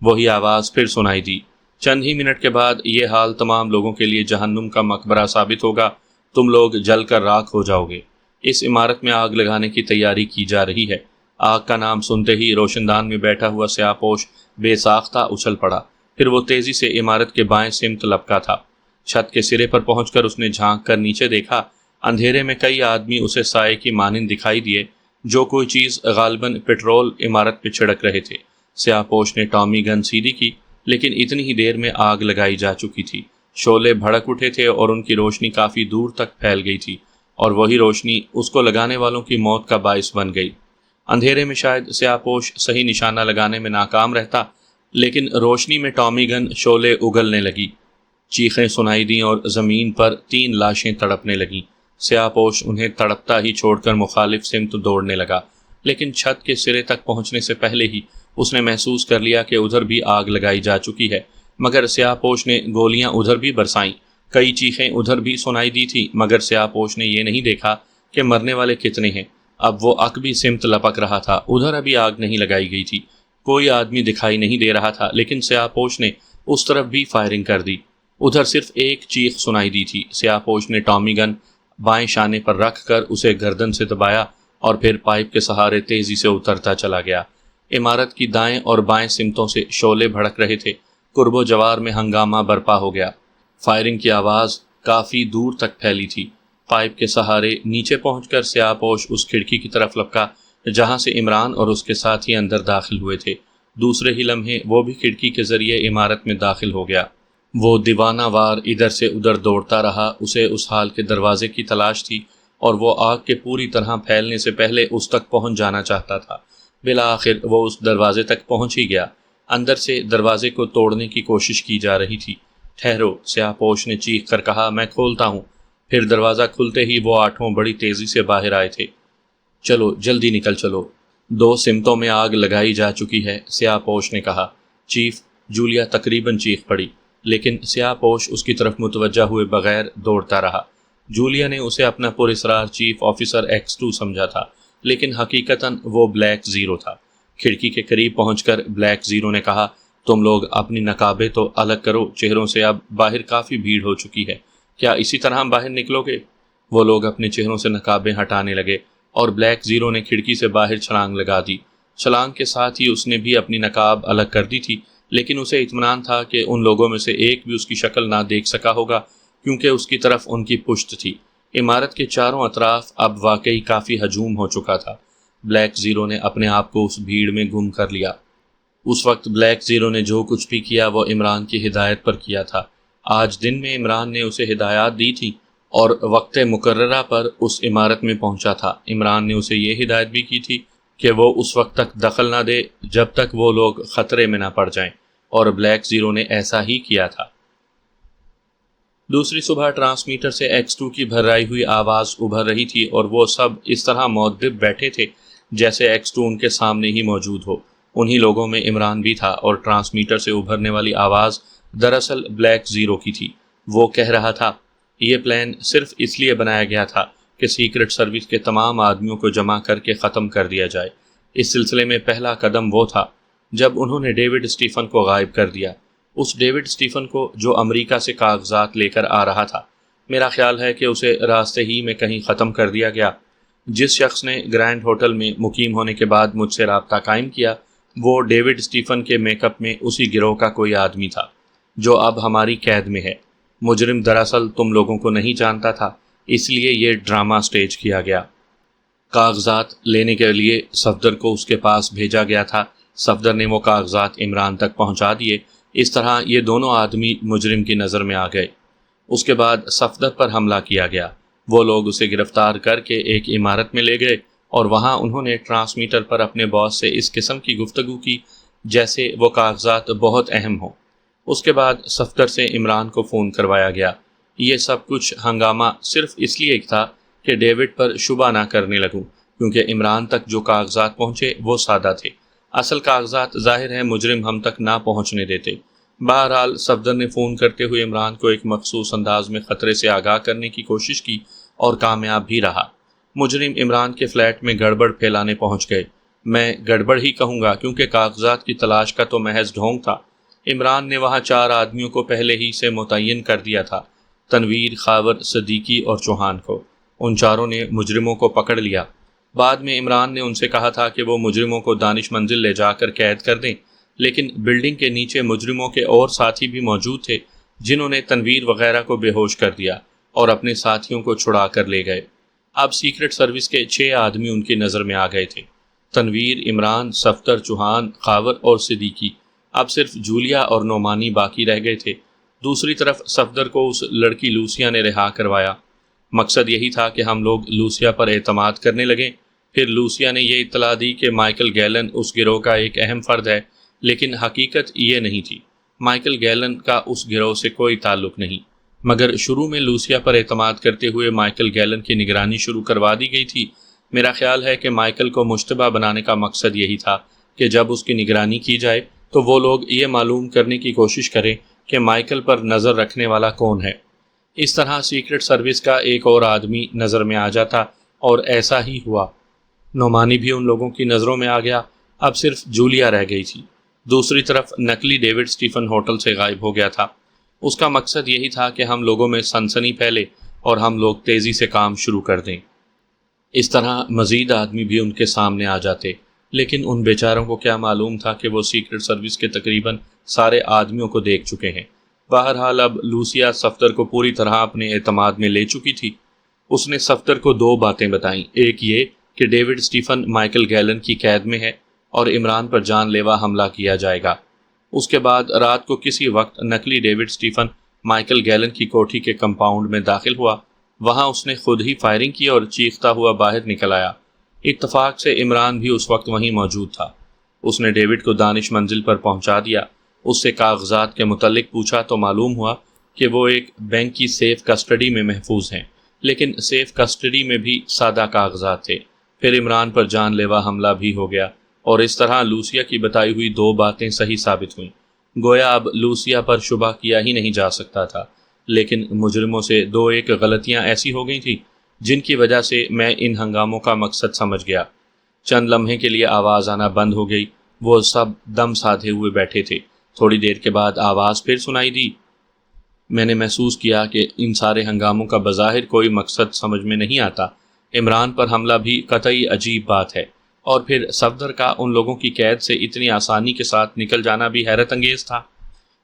وہی آواز پھر سنائی دی۔ چند ہی منٹ کے بعد یہ حال تمام لوگوں کے لیے جہنم کا مقبرہ ثابت ہوگا، تم لوگ جل کر راکھ ہو جاؤ گے۔ اس عمارت میں آگ لگانے کی تیاری کی جا رہی ہے۔ آگ کا نام سنتے ہی روشن دان میں بیٹھا ہوا سیاہ پوش بے ساختہ اچھل پڑا، پھر وہ تیزی سے عمارت کے بائیں سمت لپکا تھا۔ چھت کے سرے پر پہنچ کر اس نے جھانک کر نیچے دیکھا۔ اندھیرے میں کئی آدمی اسے سائے کی مانند دکھائی دیے، جو کوئی چیز غالباً پٹرول عمارت پہ چھڑک رہے تھے۔ سیاہ پوش نے ٹامی گن سیدھی کی، لیکن اتنی ہی دیر میں آگ لگائی جا چکی تھی۔ شعلے بھڑک اٹھے تھے اور ان کی روشنی کافی دور تک پھیل گئی تھی، اور وہی روشنی اس کو لگانے والوں کی موت کا باعث بن گئی۔ اندھیرے میں شاید سیاہ پوش صحیح نشانہ لگانے میں ناکام رہتا، لیکن روشنی میں ٹامی گن شعلے اگلنے لگی۔ چیخیں سنائی دیں اور زمین پر 3 لاشیں تڑپنے لگیں۔ سیاہ پوش انہیں تڑپتا ہی چھوڑ کر مخالف سمت دوڑنے لگا، لیکن چھت کے سرے تک پہنچنے سے پہلے ہی اس نے محسوس کر لیا کہ ادھر بھی آگ لگائی جا چکی ہے، مگر سیاہ پوش نے گولیاں ادھر بھی برسائیں۔ کئی چیخیں ادھر بھی سنائی دی تھی، مگر سیاہ پوش نے یہ نہیں دیکھا کہ مرنے والے کتنے ہیں۔ اب وہ عقبی سمت لپک رہا تھا، ادھر ابھی آگ نہیں لگائی گئی تھی، کوئی آدمی دکھائی نہیں دے رہا تھا، لیکن سیاہ پوش نے اس طرف بھی فائرنگ کر دی۔ ادھر صرف ایک چیخ سنائی دی تھی۔ سیاہ پوش نے ٹامی گن بائیں شانے پر رکھ کر اسے گردن سے دبایا اور پھر پائپ کے سہارے تیزی سے اترتا چلا گیا۔ عمارت کی دائیں اور بائیں سمتوں سے شعلے بھڑک رہے تھے، قرب و جوار میں ہنگامہ برپا ہو گیا۔ فائرنگ کی آواز کافی دور تک پھیلی تھی۔ پائپ کے سہارے نیچے پہنچ کر سیاہ پوش اس کھڑکی کی طرف لپکا جہاں سے عمران اور اس کے ساتھی اندر داخل ہوئے تھے۔ دوسرے ہی لمحے وہ بھی کھڑکی کے ذریعے عمارت میں داخل ہو گیا۔ وہ دیوانہ وار ادھر سے ادھر دوڑتا رہا، اسے اس حال کے دروازے کی تلاش تھی اور وہ آگ کے پوری طرح پھیلنے سے پہلے اس تک پہنچ جانا چاہتا تھا۔ بالآخر وہ اس دروازے تک پہنچ ہی گیا۔ اندر سے دروازے کو توڑنے کی کوشش کی جا رہی تھی۔ ٹھہرو، سیاہ پوش نے چیخ کر کہا، میں کھولتا ہوں۔ پھر دروازہ کھلتے ہی وہ آٹھوں بڑی تیزی سے باہر آئے تھے۔ چلو جلدی نکل چلو، 2 سمتوں میں آگ لگائی جا چکی ہے، سیاہ پوش نے کہا۔ چیف، جولیا تقریباً چیخ پڑی، لیکن سیاہ پوش اس کی طرف متوجہ ہوئے بغیر دوڑتا رہا۔ جولیا نے اسے اپنا پراسرار چیف آفیسر X2 سمجھا تھا، لیکن حقیقتاً وہ بلیک زیرو تھا۔ کھڑکی کے قریب پہنچ کر بلیک زیرو نے کہا، تم لوگ اپنی نقابیں تو الگ کرو، چہروں سے اب باہر کافی بھیڑ ہو چکی ہے، کیا اسی طرح باہر نکلو گے؟ وہ لوگ اپنے چہروں سے نقابیں ہٹانے لگے اور بلیک زیرو نے کھڑکی سے باہر چھلانگ لگا دی۔ چھلانگ کے ساتھ ہی اس نے بھی اپنی نقاب الگ کر دی تھی، لیکن اسے اطمینان تھا کہ ان لوگوں میں سے ایک بھی اس کی شکل نہ دیکھ سکا ہوگا کیونکہ اس کی طرف ان کی پشت تھی۔ عمارت کے چاروں اطراف اب واقعی کافی ہجوم ہو چکا تھا۔ بلیک زیرو نے اپنے آپ کو اس بھیڑ میں گم کر لیا۔ اس وقت بلیک زیرو نے جو کچھ بھی کیا وہ عمران کی ہدایت پر کیا تھا۔ آج دن میں عمران نے اسے ہدایات دی تھی اور وقت مقررہ پر اس عمارت میں پہنچا تھا۔ عمران نے اسے یہ ہدایت بھی کی تھی کہ وہ اس وقت تک دخل نہ دے جب تک وہ لوگ خطرے میں نہ پڑ جائیں، اور بلیک زیرو نے ایسا ہی کیا تھا۔ دوسری صبح ٹرانسمیٹر سے X2 کی بھرائی ہوئی آواز ابھر رہی تھی اور وہ سب اس طرح مؤدب بیٹھے تھے جیسے X2 ان کے سامنے ہی موجود ہو۔ انہی لوگوں میں عمران بھی تھا اور ٹرانسمیٹر سے ابھرنے والی آواز دراصل بلیک زیرو کی تھی۔ وہ کہہ رہا تھا، یہ پلان صرف اس لیے بنایا گیا تھا کہ سیکرٹ سروس کے تمام آدمیوں کو جمع کر کے ختم کر دیا جائے۔ اس سلسلے میں پہلا قدم وہ تھا جب انہوں نے ڈیوڈ اسٹیفن کو غائب کر دیا۔ اس ڈیوڈ اسٹیفن کو جو امریکہ سے کاغذات لے کر آ رہا تھا، میرا خیال ہے کہ اسے راستے ہی میں کہیں ختم کر دیا گیا۔ جس شخص نے گرینڈ ہوٹل میں مقیم ہونے کے بعد مجھ سے رابطہ قائم کیا، وہ ڈیوڈ اسٹیفن کے میک اپ میں اسی گروہ کا کوئی آدمی تھا جو اب ہماری قید میں ہے۔ مجرم دراصل تم لوگوں کو نہیں جانتا تھا، اس لیے یہ ڈرامہ سٹیج کیا گیا۔ کاغذات لینے کے لیے صفدر کو اس کے پاس بھیجا گیا تھا۔ صفدر نے وہ کاغذات عمران تک پہنچا دیے۔ اس طرح یہ دونوں آدمی مجرم کی نظر میں آ گئے۔ اس کے بعد صفدر پر حملہ کیا گیا۔ وہ لوگ اسے گرفتار کر کے ایک عمارت میں لے گئے اور وہاں انہوں نے ٹرانسمیٹر پر اپنے باس سے اس قسم کی گفتگو کی جیسے وہ کاغذات بہت اہم ہوں۔ اس کے بعد صفدر سے عمران کو فون کروایا گیا۔ یہ سب کچھ ہنگامہ صرف اس لیے تھا کہ ڈیوڈ پر شبہ نہ کرنے لگوں، کیونکہ عمران تک جو کاغذات پہنچے وہ سادہ تھے۔ اصل کاغذات ظاہر ہے مجرم ہم تک نہ پہنچنے دیتے۔ بہرحال صفدر نے فون کرتے ہوئے عمران کو ایک مخصوص انداز میں خطرے سے آگاہ کرنے کی کوشش کی اور کامیاب بھی رہا۔ مجرم عمران کے فلیٹ میں گڑبڑ پھیلانے پہنچ گئے۔ میں گڑبڑ ہی کہوں گا کیونکہ کاغذات کی تلاش کا تو محض ڈھونگ تھا۔ عمران نے وہاں 4 آدمیوں کو پہلے ہی سے متعین کر دیا تھا، تنویر، خاور، صدیقی اور چوہان کو۔ ان چاروں نے مجرموں کو پکڑ لیا۔ بعد میں عمران نے ان سے کہا تھا کہ وہ مجرموں کو دانش منزل لے جا کر قید کر دیں، لیکن بلڈنگ کے نیچے مجرموں کے اور ساتھی بھی موجود تھے جنہوں نے تنویر وغیرہ کو بے ہوش کر دیا اور اپنے ساتھیوں کو چھڑا کر لے گئے۔ اب سیکرٹ سروس کے 6 آدمی ان کی نظر میں آ گئے تھے، تنویر، عمران، صفدر، چوہان، خاور اور صدیقی۔ اب صرف جولیا اور نعمانی باقی رہ گئے تھے۔ دوسری طرف صفدر کو اس لڑکی لوسیا نے رہا کروایا۔ مقصد یہی تھا کہ ہم لوگ لوسیا پر اعتماد کرنے لگیں۔ پھر لوسیا نے یہ اطلاع دی کہ مائیکل گیلن اس گروہ کا ایک اہم فرد ہے، لیکن حقیقت یہ نہیں تھی۔ مائیکل گیلن کا اس گروہ سے کوئی تعلق نہیں، مگر شروع میں لوسیا پر اعتماد کرتے ہوئے مائیکل گیلن کی نگرانی شروع کروا دی گئی تھی۔ میرا خیال ہے کہ مائیکل کو مشتبہ بنانے کا مقصد یہی تھا کہ جب اس کی نگرانی کی جائے تو وہ لوگ یہ معلوم کرنے کی کوشش کریں کہ مائیکل پر نظر رکھنے والا کون ہے۔ اس طرح سیکرٹ سروس کا ایک اور آدمی نظر میں آ جاتا اور ایسا ہی ہوا۔ نعمانی بھی ان لوگوں کی نظروں میں آ گیا، اب صرف جولیا رہ گئی تھی۔ دوسری طرف نکلی ڈیوڈ اسٹیفن ہوٹل سے غائب ہو گیا تھا۔ اس کا مقصد یہی تھا کہ ہم لوگوں میں سنسنی پھیلے اور ہم لوگ تیزی سے کام شروع کر دیں۔ اس طرح مزید آدمی بھی ان کے سامنے آ جاتے، لیکن ان بیچاروں کو کیا معلوم تھا کہ وہ سیکرٹ سروس کے تقریباً سارے آدمیوں کو دیکھ چکے ہیں۔ بہرحال اب لوسیا صفدر کو پوری طرح اپنے اعتماد میں لے چکی تھی۔ اس نے صفدر کو دو باتیں بتائیں، ایک یہ کہ ڈیوڈ اسٹیفن مائیکل گیلن کی قید میں ہے اور عمران پر جان لیوا حملہ کیا جائے گا۔ اس کے بعد رات کو کسی وقت نکلی ڈیوڈ اسٹیفن مائیکل گیلن کی کوٹھی کے کمپاؤنڈ میں داخل ہوا۔ وہاں اس نے خود ہی فائرنگ کی اور چیختا ہوا باہر نکل آیا۔ اتفاق سے عمران بھی اس وقت وہیں موجود تھا۔ اس نے ڈیوڈ کو دانش منزل پر پہنچا دیا۔ اس سے کاغذات کے متعلق پوچھا تو معلوم ہوا کہ وہ ایک بینک کی سیف کسٹڈی میں محفوظ ہیں، لیکن سیف کسٹڈی میں بھی سادہ کاغذات تھے۔ پھر عمران پر جان لیوا حملہ بھی ہو گیا اور اس طرح لوسیا کی بتائی ہوئی دو باتیں صحیح ثابت ہوئیں۔ گویا اب لوسیا پر شبہ کیا ہی نہیں جا سکتا تھا، لیکن مجرموں سے دو ایک غلطیاں ایسی ہو گئی تھیں جن کی وجہ سے میں ان ہنگاموں کا مقصد سمجھ گیا۔ چند لمحے کے لیے آواز آنا بند ہو گئی۔ وہ سب دم سادھے ہوئے بیٹھے تھے۔ تھوڑی دیر کے بعد آواز پھر سنائی دی۔ میں نے محسوس کیا کہ ان سارے ہنگاموں کا بظاہر کوئی مقصد سمجھ میں نہیں آتا۔ عمران پر حملہ بھی قطعی عجیب بات ہے، اور پھر صفدر کا ان لوگوں کی قید سے اتنی آسانی کے ساتھ نکل جانا بھی حیرت انگیز تھا۔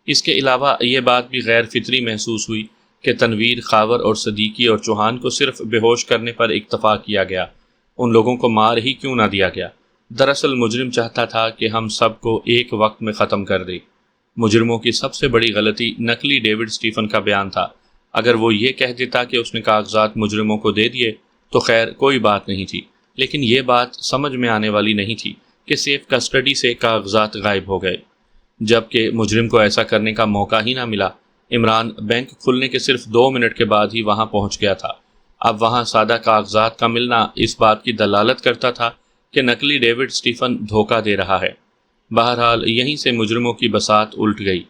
اس کے علاوہ یہ بات بھی غیر فطری محسوس ہوئی کہ تنویر، خاور اور صدیقی اور چوہان کو صرف بے ہوش کرنے پر اکتفا کیا گیا، ان لوگوں کو مار ہی کیوں نہ دیا گیا۔ دراصل مجرم چاہتا تھا کہ ہم سب کو ایک وقت میں ختم کر دے۔ مجرموں کی سب سے بڑی غلطی نکلی ڈیوڈ اسٹیفن کا بیان تھا۔ اگر وہ یہ کہہ دیتا کہ اس نے کاغذات مجرموں کو دے دیے تو خیر کوئی بات نہیں تھی، لیکن یہ بات سمجھ میں آنے والی نہیں تھی کہ سیف کسٹڈی سے کاغذات غائب ہو گئے، جبکہ مجرم کو ایسا کرنے کا موقع ہی نہ ملا۔ عمران بینک کھلنے کے صرف 2 منٹ کے بعد ہی وہاں پہنچ گیا تھا۔ اب وہاں سادہ کاغذات کا ملنا اس بات کی دلالت کرتا تھا کہ نکلی ڈیوڈ اسٹیفن دھوکہ دے رہا ہے۔ بہرحال یہیں سے مجرموں کی بساط الٹ گئی۔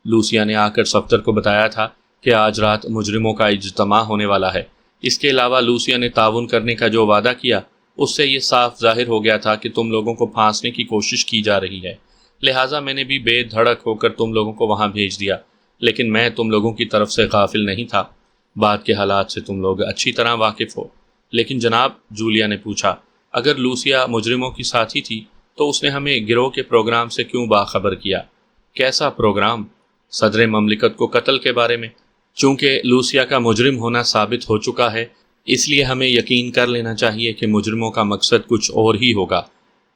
لوسیا نے آ کر صفدر کو بتایا تھا کہ آج رات مجرموں کا اجتماع ہونے والا ہے۔ اس کے علاوہ لوسیا نے تعاون کرنے کا جو وعدہ کیا، اس سے یہ صاف ظاہر ہو گیا تھا کہ تم لوگوں کو پھانسنے کی کوشش کی جا رہی ہے، لہٰذا میں نے بھی بے دھڑک ہو کر تم لوگوں کو وہاں بھیج دیا، لیکن میں تم لوگوں کی طرف سے غافل نہیں تھا۔ بعد کے حالات سے تم لوگ اچھی طرح واقف ہو۔ لیکن جناب، جولیا نے پوچھا، اگر لوسیا مجرموں کی ساتھی تھی تو اس نے ہمیں گروہ کے پروگرام سے کیوں باخبر کیا؟ کیسا پروگرام؟ صدر مملکت کو قتل کے بارے میں۔ چونکہ لوسیا کا مجرم ہونا ثابت ہو چکا ہے، اس لیے ہمیں یقین کر لینا چاہیے کہ مجرموں کا مقصد کچھ اور ہی ہوگا۔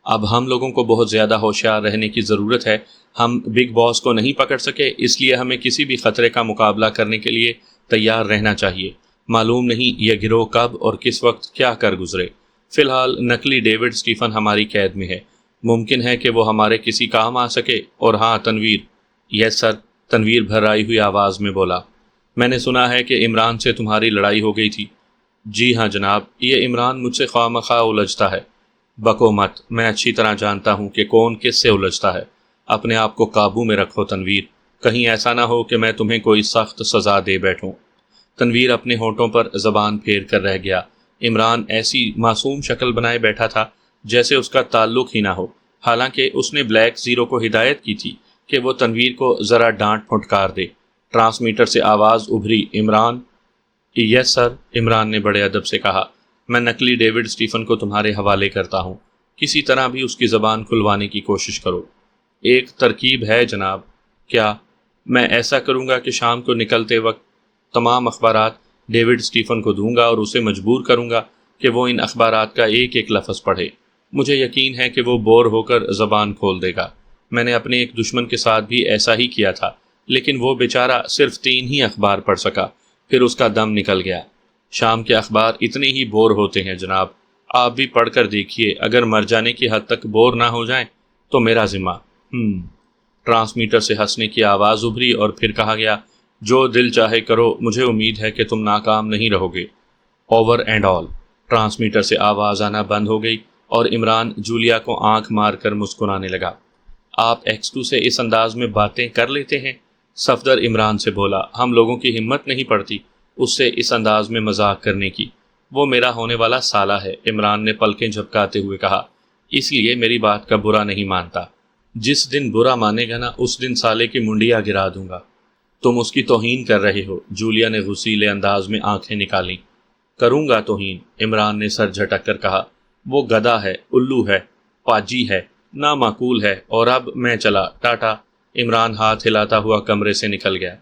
اب ہم لوگوں کو بہت زیادہ ہوشیار رہنے کی ضرورت ہے۔ ہم بگ باس کو نہیں پکڑ سکے، اس لیے ہمیں کسی بھی خطرے کا مقابلہ کرنے کے لیے تیار رہنا چاہیے۔ معلوم نہیں یہ گروہ کب اور کس وقت کیا کر گزرے۔ فی الحال نکلی ڈیوڈ اسٹیفن ہماری قید میں ہے، ممکن ہے کہ وہ ہمارے کسی کام آ سکے۔ اور ہاں تنویر۔ یس سر، تنویر بھرائی ہوئی آواز میں بولا۔ میں نے سنا ہے کہ عمران سے تمہاری لڑائی ہو گئی تھی۔ جی ہاں جناب، یہ عمران مجھ سے خواہ مخواہ الجھتا ہے۔ بکو مت، میں اچھی طرح جانتا ہوں کہ کون کس سے الجھتا ہے۔ اپنے آپ کو قابو میں رکھو تنویر، کہیں ایسا نہ ہو کہ میں تمہیں کوئی سخت سزا دے بیٹھوں۔ تنویر اپنے ہونٹوں پر زبان پھیر کر رہ گیا۔ عمران ایسی معصوم شکل بنائے بیٹھا تھا جیسے اس کا تعلق ہی نہ ہو، حالانکہ اس نے بلیک زیرو کو ہدایت کی تھی کہ وہ تنویر کو ذرا ڈانٹ پھٹکار دے۔ ٹرانسمیٹر سے آواز ابھری، عمران؟ یس سر، عمران نے بڑے ادب سے کہا۔ میں نکلی ڈیوڈ اسٹیفن کو تمہارے حوالے کرتا ہوں، کسی طرح بھی اس کی زبان کھلوانے کی کوشش کرو۔ ایک ترکیب ہے جناب۔ کیا؟ میں ایسا کروں گا کہ شام کو نکلتے وقت تمام اخبارات ڈیوڈ اسٹیفن کو دوں گا اور اسے مجبور کروں گا کہ وہ ان اخبارات کا ایک ایک لفظ پڑھے۔ مجھے یقین ہے کہ وہ بور ہو کر زبان کھول دے گا۔ میں نے اپنے ایک دشمن کے ساتھ بھی ایسا ہی کیا تھا، لیکن وہ بیچارہ صرف 3 ہی اخبار پڑھ سکا، پھر اس کا دم نکل گیا۔ شام کے اخبار اتنے ہی بور ہوتے ہیں جناب، آپ بھی پڑھ کر دیکھیے، اگر مر جانے کی حد تک بور نہ ہو جائیں تو میرا ذمہ۔ ٹرانسمیٹر سے ہنسنے کی آواز ابھری اور پھر کہا گیا، جو دل چاہے کرو، مجھے امید ہے کہ تم ناکام نہیں رہو گے۔ Over and all. ٹرانسمیٹر سے آواز آنا بند ہو گئی اور عمران جولیا کو آنکھ مار کر مسکرانے لگا۔ آپ X2 سے اس انداز میں باتیں کر لیتے ہیں؟ صفدر عمران سے بولا۔ ہم لوگوں کی ہمت نہیں پڑتی اس سے اس انداز میں مذاق کرنے کی۔ وہ میرا ہونے والا سالہ ہے، عمران نے پلکیں جھپکاتے ہوئے کہا، اس لیے میری بات کا برا نہیں مانتا۔ جس دن برا مانے گا نا، اس دن سالے کی منڈیاں گرا دوں گا۔ تم اس کی توہین کر رہے ہو، جولیا نے غصیلے انداز میں آنکھیں نکالیں۔ کروں گا توہین، عمران نے سر جھٹک کر کہا۔ وہ گدھا ہے، الو ہے، پاجی ہے، نامعقول ہے، اور اب میں چلا، ٹاٹا۔ عمران ہاتھ ہلاتا ہوا کمرے سے نکل گیا۔